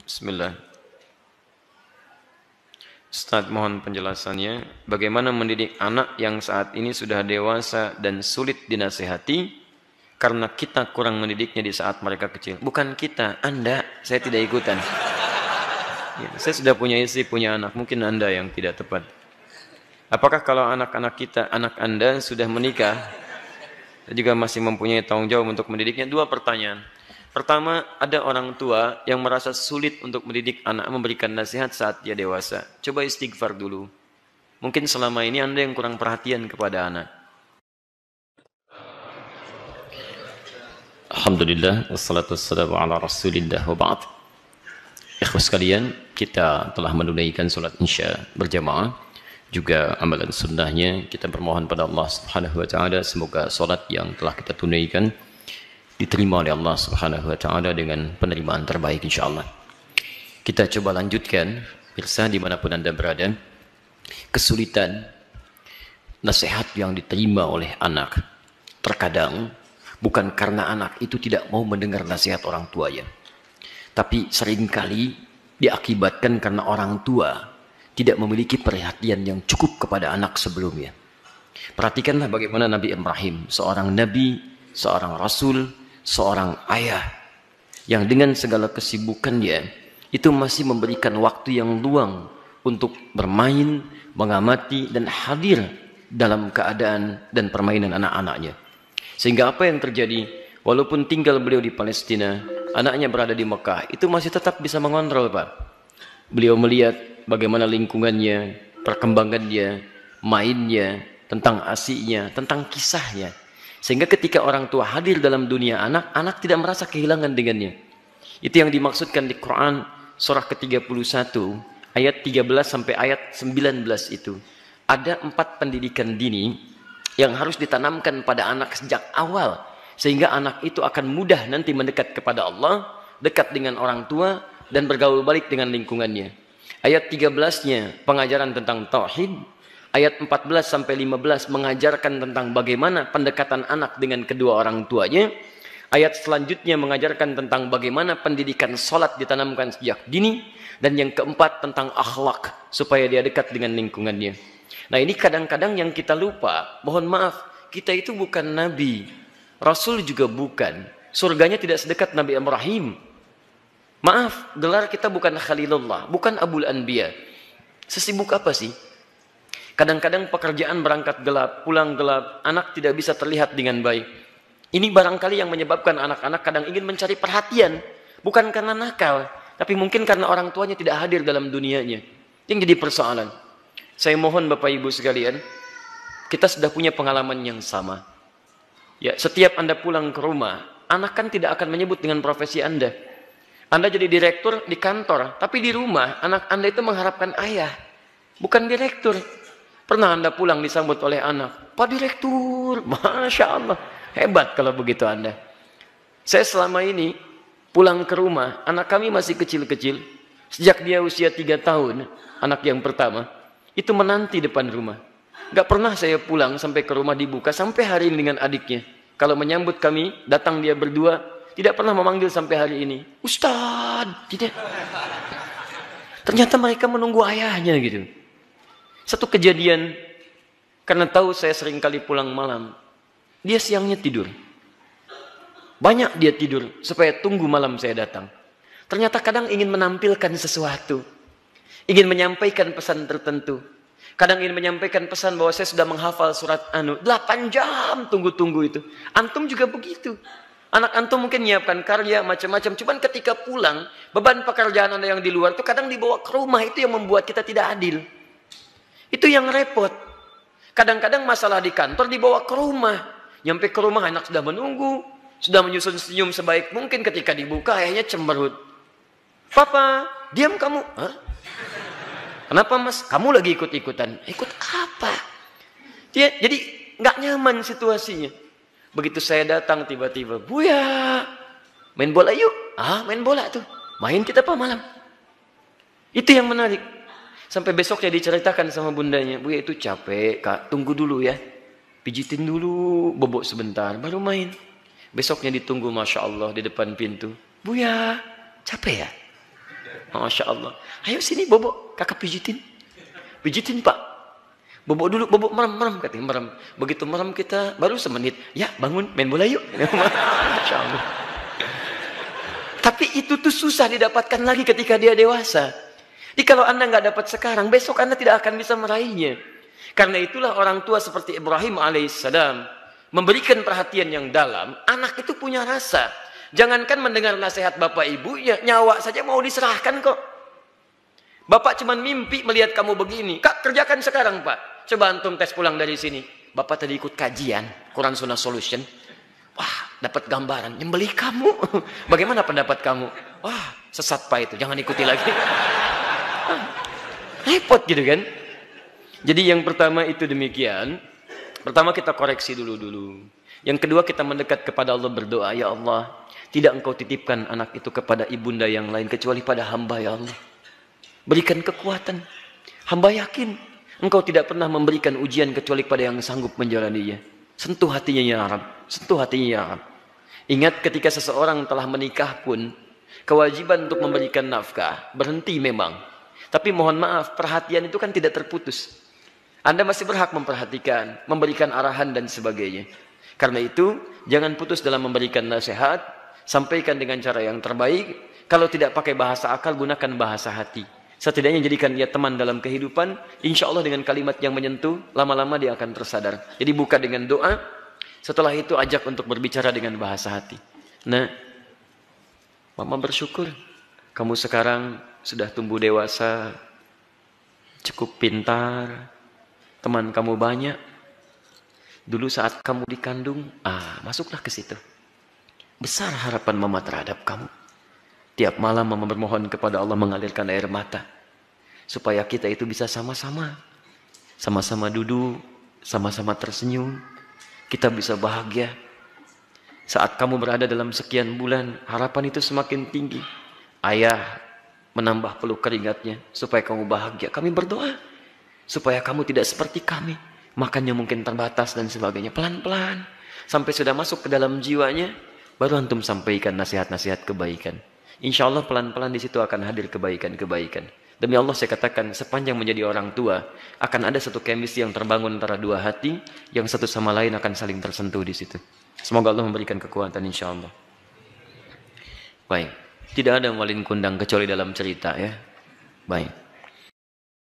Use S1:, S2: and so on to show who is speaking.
S1: Bismillah. Ustaz, mohon penjelasannya. Bagaimana mendidik anak yang saat ini sudah dewasa dan sulit dinasehati karena kita kurang mendidiknya di saat mereka kecil. Bukan kita, Anda. Saya tidak ikutan. Ya, saya sudah punya istri, punya anak. Mungkin Anda yang tidak tepat. Apakah kalau anak-anak kita, anak Anda sudah menikah, saya juga masih mempunyai tanggung jawab untuk mendidiknya? Dua pertanyaan. Pertama, ada orang tua yang merasa sulit untuk mendidik anak, memberikan nasihat saat dia dewasa. Coba istighfar dulu. Mungkin selama ini Anda yang kurang perhatian kepada anak. Alhamdulillah, wassalatu wassalamu ala rasulillah wa ba'd. Ikhwas sekalian, kita telah menunaikan salat Isya berjamaah. Juga amalan sunnahnya, kita bermohon pada Allah Subhanahu wa taala semoga salat yang telah kita tunaikan diterima oleh Allah Subhanahu wa taala dengan penerimaan terbaik insyaallah. Kita coba lanjutkan, pemirsa dimanapun Anda berada, kesulitan nasihat yang diterima oleh anak. Terkadang bukan karena anak itu tidak mau mendengar nasihat orang tuanya, tapi seringkali diakibatkan karena orang tua tidak memiliki perhatian yang cukup kepada anak sebelumnya. Perhatikanlah bagaimana Nabi Ibrahim, seorang nabi, seorang rasul, seorang ayah yang dengan segala kesibukannya itu masih memberikan waktu yang luang untuk bermain, mengamati dan hadir dalam keadaan dan permainan anak-anaknya. Sehingga apa yang terjadi, walaupun tinggal beliau di Palestina, anaknya berada di Mekah, itu masih tetap bisa mengontrol, Pak. Beliau melihat bagaimana lingkungannya, perkembangannya, mainnya, tentang asiknya, tentang kisahnya. Sehingga ketika orang tua hadir dalam dunia anak, anak tidak merasa kehilangan dengannya. Itu yang dimaksudkan di Quran surah ke-31 ayat 13 sampai ayat 19 itu. Ada 4 pendidikan dini yang harus ditanamkan pada anak sejak awal. Sehingga anak itu akan mudah nanti mendekat kepada Allah, dekat dengan orang tua, dan bergaul balik dengan lingkungannya. Ayat 13-nya pengajaran tentang tauhid. Ayat 14 sampai 15 mengajarkan tentang bagaimana pendekatan anak dengan kedua orang tuanya. Ayat selanjutnya mengajarkan tentang bagaimana pendidikan salat ditanamkan sejak dini. Dan yang keempat tentang akhlak supaya dia dekat dengan lingkungannya. Nah, ini kadang-kadang yang kita lupa. Mohon maaf, kita itu bukan nabi, rasul juga bukan. Surganya tidak sedekat Nabi Ibrahim. Maaf, gelar kita bukan Khalilullah, bukan Abul Anbiya. Sesibuk apa sih? Kadang-kadang pekerjaan berangkat gelap, pulang gelap, anak tidak bisa terlihat dengan baik. Ini barangkali yang menyebabkan anak-anak kadang ingin mencari perhatian. Bukan karena nakal, tapi mungkin karena orang tuanya tidak hadir dalam dunianya. Yang jadi persoalan. Saya mohon Bapak Ibu sekalian, kita sudah punya pengalaman yang sama. Ya, setiap Anda pulang ke rumah, anak kan tidak akan menyebut dengan profesi Anda. Anda jadi direktur di kantor, tapi di rumah anak Anda itu mengharapkan ayah, bukan direktur. Pernah Anda pulang disambut oleh anak, Pak Direktur, Masya Allah, hebat kalau begitu Anda. Saya selama ini pulang ke rumah, anak kami masih kecil-kecil, sejak dia usia 3 tahun, anak yang pertama, itu menanti depan rumah. Gak pernah saya pulang sampai ke rumah dibuka, sampai hari ini dengan adiknya. Kalau menyambut kami, datang dia berdua, tidak pernah memanggil sampai hari ini. Ustadz, tidak. Ternyata mereka menunggu ayahnya gitu. Satu kejadian, karena tahu saya sering kali pulang malam, dia siangnya tidur. Banyak dia tidur, supaya tunggu malam saya datang. Ternyata kadang ingin menampilkan sesuatu. Ingin menyampaikan pesan tertentu. Kadang ingin menyampaikan pesan bahwa saya sudah menghafal surat 8 jam tunggu-tunggu itu. Antum juga begitu. Anak antum mungkin menyiapkan karya macam-macam. Cuman ketika pulang, beban pekerjaan Anda yang di luar itu kadang dibawa ke rumah. Itu yang membuat kita tidak adil. Itu yang repot. Kadang-kadang masalah di kantor dibawa ke rumah. Nyampe ke rumah anak sudah menunggu. Sudah menyusun senyum sebaik mungkin, ketika dibuka ayahnya cemberut. Papa, diam kamu. Hah? Kenapa mas? Kamu lagi ikut-ikutan. Ikut apa? Jadi nggak nyaman situasinya. Begitu saya datang tiba-tiba, Buya, main bola yuk. Ah, main bola tuh. Main kita apa malam? Itu yang menarik. Sampai besoknya diceritakan sama bundanya, Buya itu capek kak, tunggu dulu ya. Pijitin dulu, bobok sebentar, baru main. Besoknya ditunggu, Masya Allah, di depan pintu. Buya, capek ya? Masya Allah. Ayo sini Bobo, kakak pijitin. Pijitin Pak. Bobo dulu, Bobo merem, katanya merem. Begitu merem kita, baru semenit. Ya bangun, main bola yuk. Masya Allah. Tapi itu tuh susah didapatkan lagi ketika dia dewasa. Jadi kalau Anda nggak dapat sekarang, besok Anda tidak akan bisa meraihnya. Karena itulah orang tua seperti Ibrahim alaihissalam memberikan perhatian yang dalam. Anak itu punya rasa. Jangankan mendengar nasihat bapak ibunya, nyawa saja mau diserahkan kok. Bapak cuma mimpi melihat kamu begini. Kak, kerjakan sekarang Pak. Coba antum tes pulang dari sini. Bapak tadi ikut kajian, Quran Sunnah Solution. Wah, dapat gambaran, nyembelih kamu. Bagaimana pendapat kamu? Wah, sesat Pak itu, jangan ikuti lagi. Repot gitu kan. Jadi yang pertama itu demikian. Pertama kita koreksi dulu. Yang kedua kita mendekat kepada Allah berdoa, ya Allah, tidak engkau titipkan anak itu kepada ibunda yang lain kecuali pada hamba ya Allah. Berikan kekuatan. Hamba yakin engkau tidak pernah memberikan ujian kecuali pada yang sanggup menjalaninya. Sentuh hatinya ya Rabb. Sentuh hatinya ya Rabb. Ingat ketika seseorang telah menikah pun, kewajiban untuk memberikan nafkah berhenti memang. Tapi mohon maaf, perhatian itu kan tidak terputus. Anda masih berhak memperhatikan, memberikan arahan dan sebagainya. Karena itu, jangan putus dalam memberikan nasihat, sampaikan dengan cara yang terbaik. Kalau tidak pakai bahasa akal, gunakan bahasa hati. Setidaknya jadikan dia teman dalam kehidupan. Insya Allah dengan kalimat yang menyentuh, lama-lama dia akan tersadar. Jadi buka dengan doa, setelah itu ajak untuk berbicara dengan bahasa hati. Nah, Mama bersyukur kamu sekarang sudah tumbuh dewasa, cukup pintar, teman kamu banyak. Dulu saat kamu dikandung, masuklah ke situ. Besar harapan Mama terhadap kamu. Tiap malam Mama bermohon kepada Allah mengalirkan air mata. Supaya kita itu bisa sama-sama. Sama-sama duduk, sama-sama tersenyum. Kita bisa bahagia. Saat kamu berada dalam sekian bulan, harapan itu semakin tinggi. Ayah menambah peluk keringatnya supaya kamu bahagia. Kami berdoa supaya kamu tidak seperti kami. Makannya mungkin terbatas dan sebagainya. Pelan-pelan. Sampai sudah masuk ke dalam jiwanya, baru antum sampaikan nasihat-nasihat kebaikan. Insya Allah pelan-pelan di situ akan hadir kebaikan-kebaikan. Demi Allah saya katakan, sepanjang menjadi orang tua, akan ada satu chemistry yang terbangun antara dua hati, yang satu sama lain akan saling tersentuh di situ. Semoga Allah memberikan kekuatan insya Allah. Baik, tidak ada yang walin kundang kecuali dalam cerita ya. Baik.